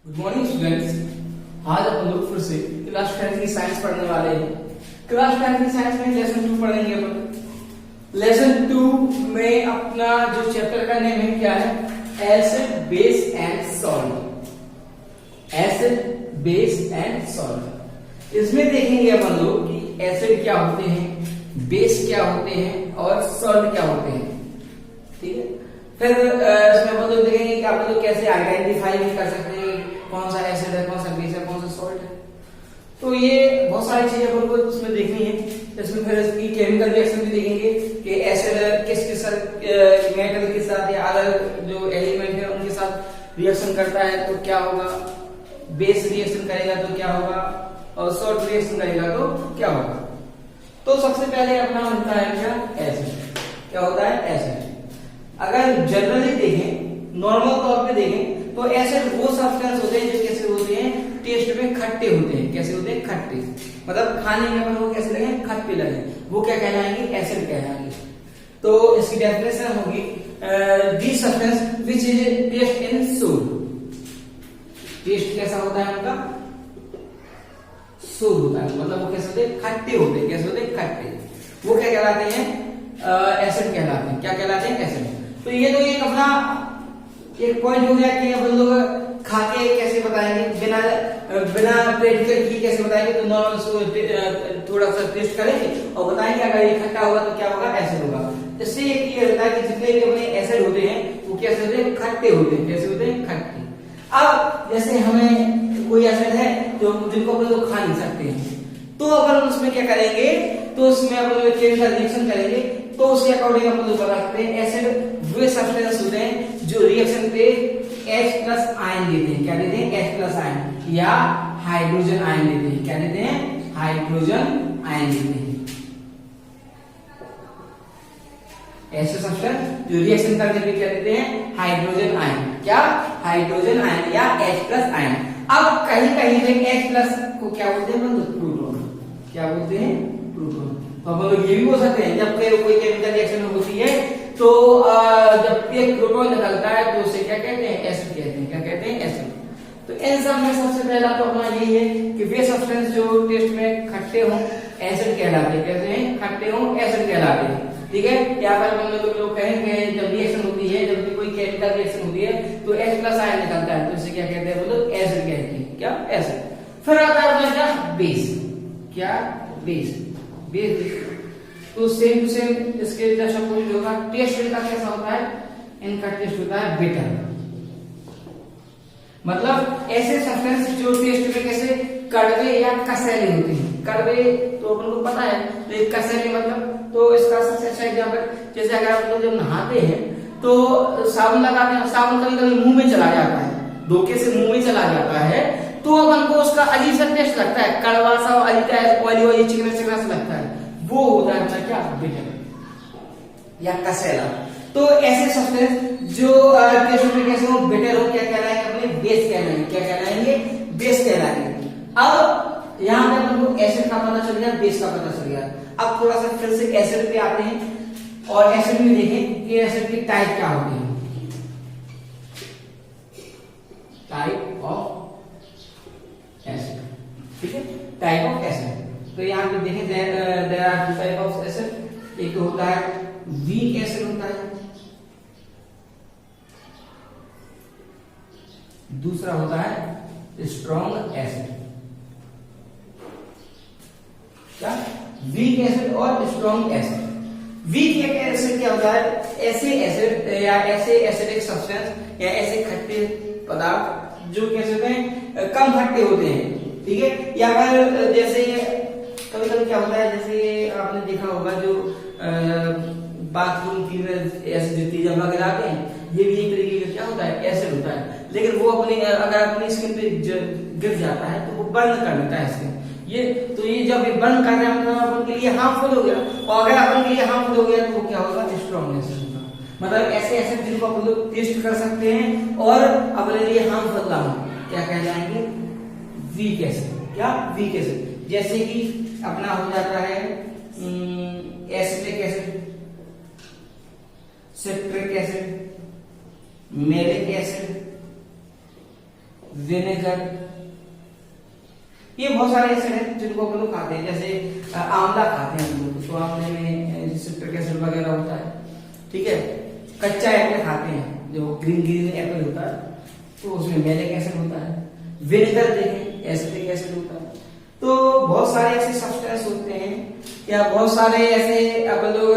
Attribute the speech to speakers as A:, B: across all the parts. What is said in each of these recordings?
A: Good morning students. आज अपन लोग फिर से क्लास 10 की साइंस पढ़ने वाले हैं। क्लास 10 की साइंस में लेसन 2 पढ़ेंगे अपन। लेसन 2 में अपना जो चैप्टर का नेम है क्या है? Acid, base and salt. Acid, base and salt. इसमें देखेंगे अपन लोग कि एसिड क्या होते हैं, बेस क्या होते हैं और सॉल्ट क्या होते हैं। ठीक है, फिर इसमें अपन लोग देखेंगे कि आप लोग कैसे आइडेंटिफाई भी कर सकते हैं कौन सा एसिड है, कौन सा बेस है, कौन सा सॉल्ट है। तो ये बहुत सारी चीजें अपन को इसमें देखनी है। इसमें फिर इसकी केमिकल रिएक्शन भी देखेंगे कि एसिड किस किस मेटल के साथ या अलग जो एलिमेंट है उनके साथ रिएक्शन करता है तो क्या होगा, बेस रिएक्शन करेगा तो क्या होगा और सॉल्ट रिएक्शन करेगा तो क्या होगा। तो सबसे पहले अपना होता है क्या? एसिड। क्या होता है? एसिड। अगर जनरली देखें, नॉर्मल तौर पे देखें तो एसिड वो सब्सटेंस होते हैं जो कैसे होते हैं, टेस्ट में खट्टे होते हैं। कैसे होते हैं? खट्टे। मतलब खाने में अपन वो कैसे लगे? खट्टे लगे, वो क्या कहलाएंगे? एसिड कहलाएंगे। तो इसकी डेफिनेशन होगी the substance which is taste in sour. Taste कैसा होता है उनका? सोल होता है। मतलब वो कैसे होते हैं? खट्टे होते हैं। कैसे होते हैं? खट्टे। वो क्या कहलाते हैं? एसिड कहलाते हैं। क्या कहलाते हैं? एसिड। तो ये तो एक अपना एक पॉइंट हो गया कि अपन लोग खा के कैसे बताएंगे, बिना प्रैक्टिकल की कैसे बताएंगे। तो नॉर्मल थोड़ा सा टेस्ट करेंगे और बताएंगे अगर ये खट्टा होगा तो क्या होगा? एसिड होगा। इससे ये क्लियर होता है कि जितने भी अपने एसिड होते हैं वो कैसे होते हैं? खट्टे होते हैं। कैसे होते हैं? खट्टे। अब जैसे हमें कोई एसिड है जो जिनको अपन लोग खा नहीं सकते हैं, तो अपन उसमें क्या करेंगे? तो उसमें अपन लोग केमिकल रिएक्शन करेंगे। तो उसके अकॉर्डिंग अपन लोग बता सकते हैं एसिड वे सब्सटेंस होते हैं जो रिएक्शन पे H प्लस आयन देते हैं। क्या देते हैं? H प्लस आयन या हाइड्रोजन आयन देते हैं। क्या देते हैं? हाइड्रोजन आयन देते हैं। ऐसे सब्सटेंस जो रिएक्शन करने पे क्या देते हैं? Hydrogen ion. क्या? हाइड्रोजन आयन या H प्लस आयन। अब कहीं कहीं पे H प्लस को क्या बोलते हैं? प्रोटॉन। क्या बोलते हैं? प्रोटॉन। तो अपन लोग ये भी बोल सकते हैं जब कोई केमिकल रिएक्शन होती है तो जब एक प्रोटॉन निकलता है तो उसे क्या कहते हैं? एसिड कहते हैं। क्या कहते हैं? एसिड। तो इन सब में सबसे पहला तो अपना यही है कि वे सब्सटेंस जो टेस्ट में खट्टे हों एसिड कहलाते हैं। कहते हैं खट्टे हों एसिड कहलाते हैं। ठीक है, यहाँ पर हम लोग कहेंगे जब रिएक्शन होती है, जब भी कोई केमिकल रिएक्शन होती है तो H प्लस आयन निकलता है तो इसे क्या कहते हैं? बोलो एसिड कहते हैं। क्या? एसिड। फिर आता है अपना क्या? बेस। क्या? बेस। बेस तो सेम टू सेम इसके जैसा अपोजिट होगा। टेस्ट इनका कैसा होता है? इनका टेस्ट होता है बिटर। मतलब ऐसे सब्सटेंस जो टेस्ट में कैसे कड़वे या कसैले होते हैं। कड़वे तो अपन को पता है, तो कसैले मतलब तो इसका सबसे अच्छा एग्जांपल जैसे अगर आप लोग जब नहाते हैं तो साबुन लगाते हैं, साबुन कभी कभी मुंह में चला जाता है, धोखे से मुंह में चला जाता है तो अपन को उसका अजीब सा टेस्ट लगता है, कड़वा सा अजीब ऑयली ऑयली चिकना चिकना सा लगता है। वो होता है क्या? बिटर या कसेला। तो ऐसे सब्सटेंस जो टेस्ट में कैसे हो? बिटर हो, क्या कहलाएंगे? अपने बेस कहलाएंगे। क्या कहलाएंगे? बेस कहलाएंगे। अब यहाँ पे अपन को एसिड का पता चल गया, बेस का पता चल गया। अब थोड़ा सा फिर से एसिड पे आते हैं और एसिड में देखें कि एसिड की टाइप क्या होती है। Type of acid. ठीक है, टाइप ऑफ एसिड। तो यहाँ पे देखें there are two type of acid. एक तो होता है वीक एसिड होता है, दूसरा होता है स्ट्रॉन्ग एसिड। क्या? वीक एसिड और स्ट्रॉन्ग एसिड। वीक एसिड क्या होता है? ऐसे एसिड या ऐसे एसिडिक सब्सटेंस या ऐसे खट्टे पदार्थ जो कैसे होते हैं? कम खट्टे होते हैं। ठीक है, या फिर जैसे कभी कभी क्या होता है, जैसे आपने देखा होगा जो बाथरूम क्लीनर एसिड जब लगाते हैं, ये भी एक तरीके का क्या होता है? एसिड होता है। लेकिन वो अपनी अगर अपनी स्किन पे गिर जाता है तो वो बर्न कर देता है स्किन। ये तो ये जब ये बर्न कर रहा है मतलब अपन के लिए हार्मफुल हो गया, और अगर अपन के लिए हार्मफुल हो गया तो वो क्या होगा? स्ट्रॉन्ग एसिड होगा। मतलब ऐसे एसिड जिनको अपन लोग टेस्ट कर सकते हैं और अपने लिए हार्मफुल ना हो, क्या कहलाएंगे? Weak acid. क्या? Weak acid. जैसे कि अपना हो जाता है acetic acid, citric acid, malic acid, vinegar, ये बहुत सारे एसिड हैं जिनको अपन लोग खाते हैं, जैसे आंवला खाते हैं हम लोग, तो आंवले में सिट्रिक एसिड वगैरह होता है, ठीक है। कच्चा एप्पल खाते हैं, जो ग्रीन ग्रीन एप्पल होता है, तो उसमें मैलिक एसिड होता है। विनेगर देखें, एसिटिक एसिड होता है। तो बहुत सारे ऐसे सब्सटेंस होते हैं, या बहुत सारे ऐसे अपन लोग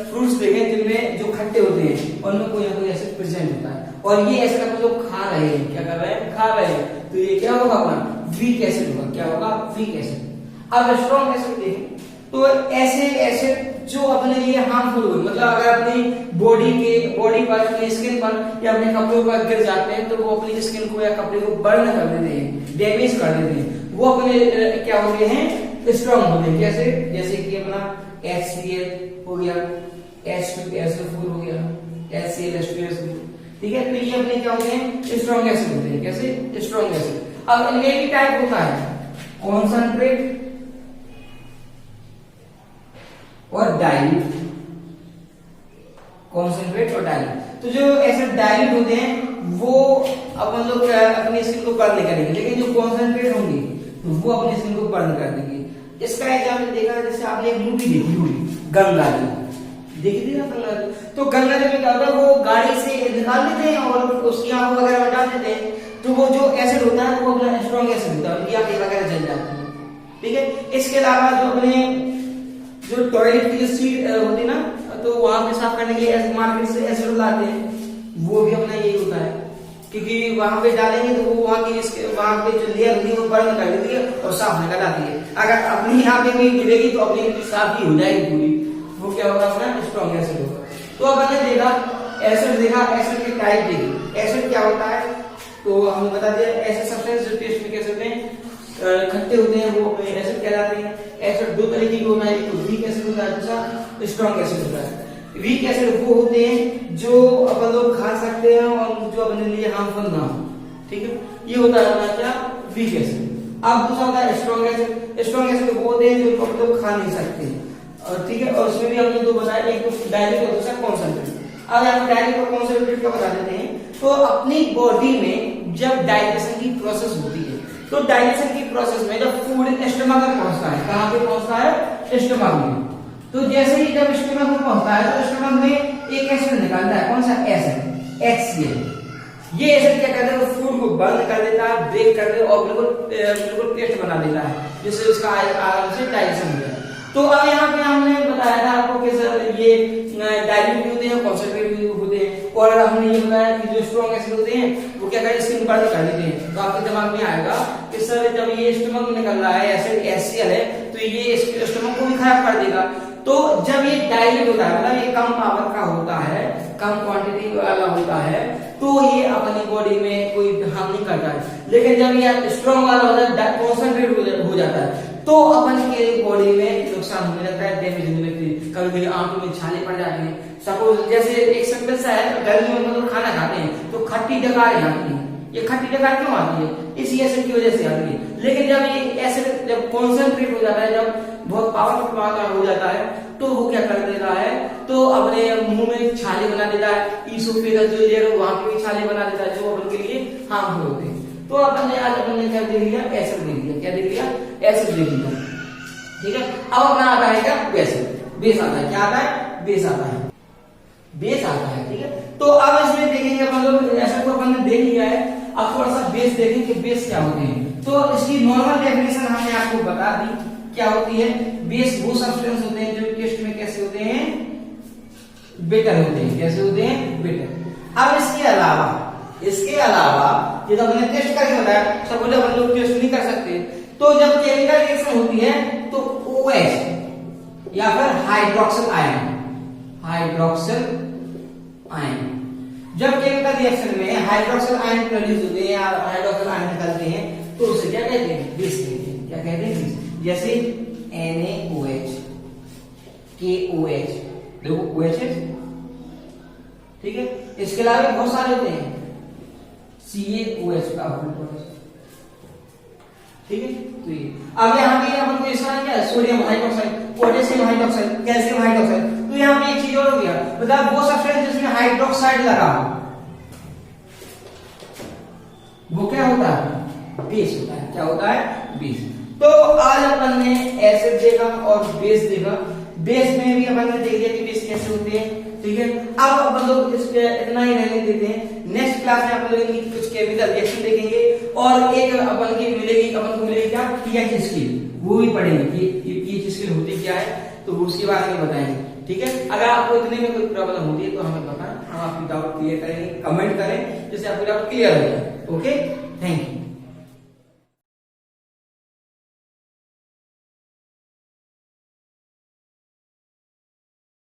A: फ्रूट्स देखें जिनमें जो खट्टे होते हैं उनमें कोई ना कोई एसिड प्रेजेंट होता है, और ये एसिड अपन लोग खा रहे हैं, क्या कर रहे हैं, खा रहे हैं, तो ये क्या होगा अपना वीक एसिड होगा। क्या होगा, वीक एसिड। अब स्ट्रॉन्ग एसिड देखें, तो ऐसे एसिड जो अपने लिए हार्मफुल हो, मतलब अगर अपनी बॉडी पर, अपनी स्किन पर या अपने कपड़ों पर गिर जाते हैं, तो वो अपनी स्किन को या कपड़े को बर्न कर देते हैं, डैमेज कर देते हैं, वो अपने क्या होते हैं, स्ट्रॉन्ग होते हैं। कैसे, जैसे कि अपना HCl हो गया, H2SO4 हो गया, HCl, ठीक है। तो ये अपने क्या होते हैं, स्ट्रॉन्ग एसिड होते हैं। कैसे, स्ट्रॉन्ग एसिड। अब इनमें भी टाइप होता है, कॉन्संट्रेट और डाइल्यूट, कॉन्सेंट्रेट और डाइल्यूट। तो जो एसिड डाइल्यूट होते हैं वो अपन लोग अपनी स्किन को बर्न करेंगे, लेकिन जो कॉन्सेंट्रेट होंगे तो वो अपनी स्किन को बर्न कर देंगे। इसका एग्जाम्पल देखा, जैसे आपने एक मूवी देखी होगी गंगाजल, देखी थी ना गंगाजल, तो गंगाजल में क्या होता है, वो गाड़ी से निकाल देते हैं और उसकी आंख वगैरह में डाल देते हैं, तो वो जो एसिड होता है वो अपना स्ट्रॉन्ग एसिड होता है, उनकी आंखें वगैरह जल जाती है, ठीक है। इसके अलावा जो अपने जो टॉयलेट की सीट होती है ना, तो वहां पे साफ करने के लिए मार्केट से एसिड लाते हैं, वो भी अपना यही होता है, क्योंकि वहां पे डालेंगे तो वो वहां पे जो लेयर होती है वो बर्न कर देती है और साफ निकल आती है। अगर अपनी यहाँ पे भी गिरेगी तो अपनी साफ ही हो जाएगी पूरी, वो क्या होगा, अपना स्ट्रॉन्ग एसिड होगा। तो अब हमने देखा एसिड, देखा एसिड की टाइप देखी, एसिड क्या होता है, तो हमने बता दिया ऐसे सब्सटेंस जो टेस्ट में कैसे होते हैं, खट्टे होते हैं, वो एसिड कहलाते हैं। एसिड दो तरीके के होता है, एक तो वीक एसिड होता है, दूसरा स्ट्रॉन्ग एसिड होता है। वीक एसिड वो होते हैं जो अपन लोग खा सकते हैं और जो अपने लिए हार्मफुल ना हो, ठीक है, ये होता है अपना क्या, वीक एसिड। अब दूसरा होता है स्ट्रॉन्ग एसिड। स्ट्रॉन्ग एसिड वो होते हैं जो अपन लोग खा नहीं सकते, और ठीक है, और उसमें भी हमने दो बताया, एक तो डायरेक्ट और दूसरा कॉन्सेंट्रेट। अब हम डायरेक्ट और कॉन्सेंट्रेट का बता देते हैं। तो अपनी बॉडी में जब डाइजेशन की प्रोसेस होती है, तो डाइजेशन की प्रोसेस में जब फूड स्टमक में पहुंचता है, कहां पे पहुंचता है, स्टमक में, तो जैसे ही जब स्टमक में पहुंचता है तो स्टमक में एक एसिड निकलता है, कौन सा एसिड, HCl। ये एसिड क्या करता है, फूड को बर्न कर देता है, ब्रेक कर देता है और बिल्कुल पेस्ट बना देता है, जिससे उसका आराम से डाइजेशन हो जाए। तो अब यहाँ पे हमने बताया था आपको कि सर ये डाइल्यूट भी होते हैं, कॉन्सेंट्रेट भी होते हैं, और हमने ये बताया कि जो स्ट्रॉन्ग एसिड होते हैं वो क्या करते हैं, स्किन बर्न कर देते हैं। तो आपके दिमाग में आएगा कि सर जब ये स्टमक में निकल रहा है एसिड HCl है, तो ये स्टमक को भी खराब कर देगा। तो जब ये डाइल्यूट होता है, मतलब ये कम पावर का होता है, कम क्वांटिटी वाला होता है, तो ये अपनी बॉडी में कोई हार्म नहीं करता है। लेकिन जब ये स्ट्रॉन्ग वाला होता है, कॉन्सेंट्रेट हो जाता है, तो अपन के बॉडी में नुकसान होने लगता है, डैमेज होने लगती है, कभी आंखों में छाले पड़ जाते हैं। सपोज जैसे एक सिंपल सा है, गर्मी में मतलब खाना खाते हैं तो खट्टी डकारें आती हैं। ये खट्टी डकार क्यों आती है, इसी एसिड की वजह से आती है। लेकिन जब ये एसिड जब कॉन्सेंट्रेट हो जाता है, जब बहुत पावरफुल मात्रा हो जाता है, तो वो क्या कर देता है, तो अपने मुंह में छाले बना देता है, ईसोफेगस जो लेयर है वहां पे भी छाले बना देता है, जो अपन के लिए हार्मफुल होते हैं। तो अपन ने क्या देख लिया, एसिड देख लिया, क्या देख लिया, एसिड देख लिया, ठीक है। अब अपना आता है क्या, बेस, बेस आता है, क्या आता है, बेस आता है, बेस आता है, ठीक है। तो अब इसमें देखेंगे अपन लोग, ऐसा तो अपन ने देख लिया है, अब थोड़ा सा बेस देखेंगे, बेस क्या होते हैं। तो इसकी नॉर्मल डेफिनेशन हमने आपको बता दी, क्या होती है, बेस वो सब्सटेंस होते हैं जो टेस्ट में कैसे होते हैं, बेटर होते हैं, कैसे होते हैं, बेटर। अब इसके अलावा ये तो हमने टेस्ट करके बताया, सब बोले अपन लोग टेस्ट नहीं कर सकते, तो जब केमिकल रिएक्शन होती है तो OH या फिर हाइड्रोक्सिल आयन, जब केमिकल रिएक्शन में हाइड्रोक्सिल आयन प्रोड्यूस होते हैं या हाइड्रोक्सिल आयन निकलते हैं, तो उसे क्या कहते हैं, बेस कहते हैं। क्या कहते हैं, बेस। जैसे NaOH, KOH, देखो OH है, ठीक है। इसके अलावा बहुत सारे होते हैं, CaOH का होता, ठीक है। तो ये अब यहाँ पे अपन को इसका क्या है, sodium hydroxide, potassium hydroxide, calcium hydroxide. तो यहाँ पे एक चीज और हो गया, मतलब वो सब्सटेंस जिसमें हाइड्रोक्साइड लगा वो क्या होता है, बेस होता है। क्या होता है? बेस। तो आज अपन ने एसिड देखा और बेस देखा। बेस में भी अपन ने देख लिया कि बेस कैसे होते हैं, ठीक है। अब अपन लोग इसके इतना ही रहने देते हैं। नेक्स्ट क्लास में अपन लोग कुछ केमिकल रिएक्शन देखेंगे और एक अपन की मिलेगी, अपन को मिलेगी क्या? पीएच स्केल, वो भी पढ़ेंगे कि पीएच स्केल होती क्या है, तो उसके बारे में बताएंगे, ठीक है। अगर आपको इतने में कोई प्रॉब्लम होती है तो हमें बताएं, हम आपकी डाउट क्लियर करेंगे, कमेंट करें जिससे आपकी डाउट क्लियर हो जाए। Okay, thank you.